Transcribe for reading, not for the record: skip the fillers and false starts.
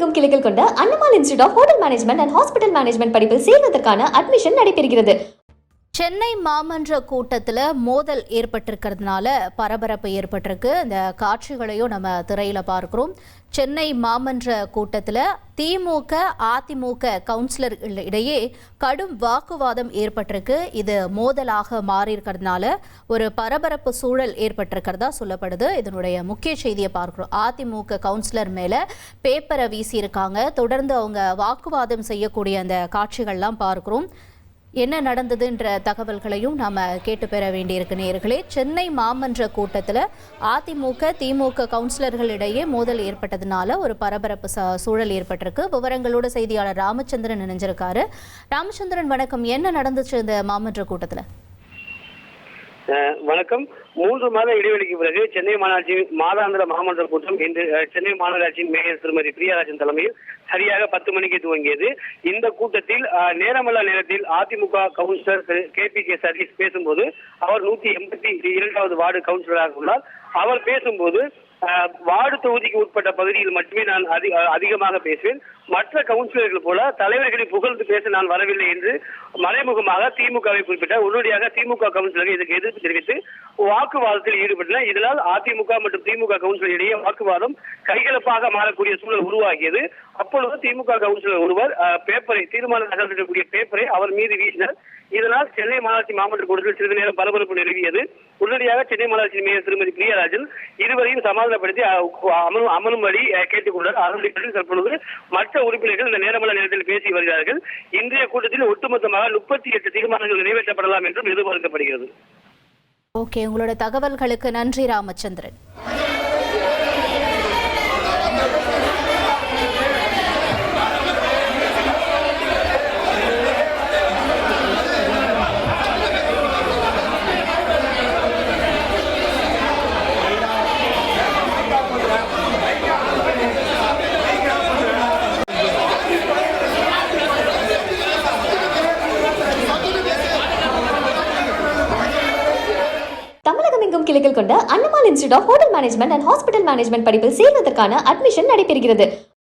தமிழகமெங்கும் கிளைகள் கொண்ட Annamal institute of hotel management and hospital management படிப்பில் சேர்வதற்கான அட்மிஷன் நடைபெறுகிறது. சென்னை மாமன்ற கூட்டத்தில் மோதல் ஏற்பட்டிருக்கிறதுனால பரபரப்பு ஏற்பட்டிருக்கு. இந்த காட்சிகளையும் நம்ம திரையில் பார்க்கிறோம். சென்னை மாமன்ற கூட்டத்தில் திமுக அதிமுக கவுன்சிலர்கள் இடையே கடும் வாக்குவாதம் ஏற்பட்டிருக்கு. இது மோதலாக மாறி இருக்கிறதுனால ஒரு பரபரப்பு சூழல் ஏற்பட்டிருக்கிறதா சொல்லப்படுது. இதனுடைய முக்கிய செய்தியை பார்க்கிறோம். அதிமுக கவுன்சிலர் மேலே பேப்பரை வீசியிருக்காங்க. தொடர்ந்து அவங்க வாக்குவாதம் செய்யக்கூடிய அந்த காட்சிகள்லாம் பார்க்கிறோம். என்ன நடந்ததுன்ற தகவல்களையும் நாம் கேட்டு பெற வேண்டியிருக்கு. நேயர்களே, சென்னை மாமன்ற கூட்டத்தில் அதிமுக திமுக கவுன்சிலர்களிடையே மோதல் ஏற்பட்டதுனால ஒரு பரபரப்பு சூழல் ஏற்பட்டிருக்கு. விவரங்களோட செய்தியாளர் ராமச்சந்திரன் இணைஞ்சிருக்காரு. ராமச்சந்திரன், வணக்கம். என்ன நடந்துச்சு இந்த மாமன்ற கூட்டத்தில்? வணக்கம். 3 மாத இடைவெளிக்கு பிறகு சென்னை மாநகராட்சி மாதாந்திர மாமன்ற கூட்டம் இன்று சென்னை மாநகராட்சியின் மேயர் திருமதி பிரியாராஜன் தலைமையில் சரியாக 10 மணிக்கு துவங்கியது. இந்த கூட்டத்தில் நேரமல்ல நேரத்தில் அதிமுக கவுன்சிலர் KPK சதீஷ் பேசும்போது, அவர் 182வது வார்டு கவுன்சிலராக உள்ளார். அவர் பேசும்போது, வார்டு தொகுதிக்கு உட்பட்ட பகுதியில் மட்டுமே நான் அதிகமாக பேசுவேன், மற்ற கவுன்சிலர்கள் போல தலைவர்களை புகழ்ந்து பேச நான் வரவில்லை என்று மறைமுகமாக திமுகவை குறிப்பிட்டார். உடனடியாக திமுக கவுன்சிலர்கள் இதற்கு எதிர்ப்பு தெரிவித்து வாக்குவாதத்தில் ஈடுபட்டனர். இதனால் அதிமுக மற்றும் திமுக கவுன்சிலர் இடையே வாக்குவாதம் கைகலப்பாக மாறக்கூடிய சூழல் உருவாகியது. அப்பொழுது திமுக கவுன்சிலர் ஒருவர் பேப்பரை, தீர்மானம் நகர்த்தக்கூடிய பேப்பரை அவர் மீது வீசினார். இதனால் சென்னை மாநகராட்சி மாமன்ற கூட்டத்தில் சிறிது நேரம் பரபரப்பு நிலவியது. உடனடியாக சென்னை மாநகராட்சி மேயர் திருமதி பிரியாராஜன் இருவரையும் சமாதானப்படுத்தி அமரும்படி கேட்டுக்கொண்டார். அதன்படி தற்பொழுது மற்ற உறுப்பினர்கள் இந்த நேரமல்ல நேரத்தில் பேசி வருகிறார்கள். இன்றைய கூட்டத்தில் ஒட்டுமொத்தமாக 38 தீர்மானங்கள் நிறைவேற்றப்படலாம் என்றும் எதிர்பார்க்கப்படுகிறது. ஓகே, உங்களோட தகவல்களுக்கு நன்றி ராமச்சந்திரன். தமிழகமெங்கும் கிளைகள் கொண்ட Annamal institute of hotel management and hospital management படிப்பில் சேர்வதற்கான அட்மிஷன் நடைபெறுகிறது.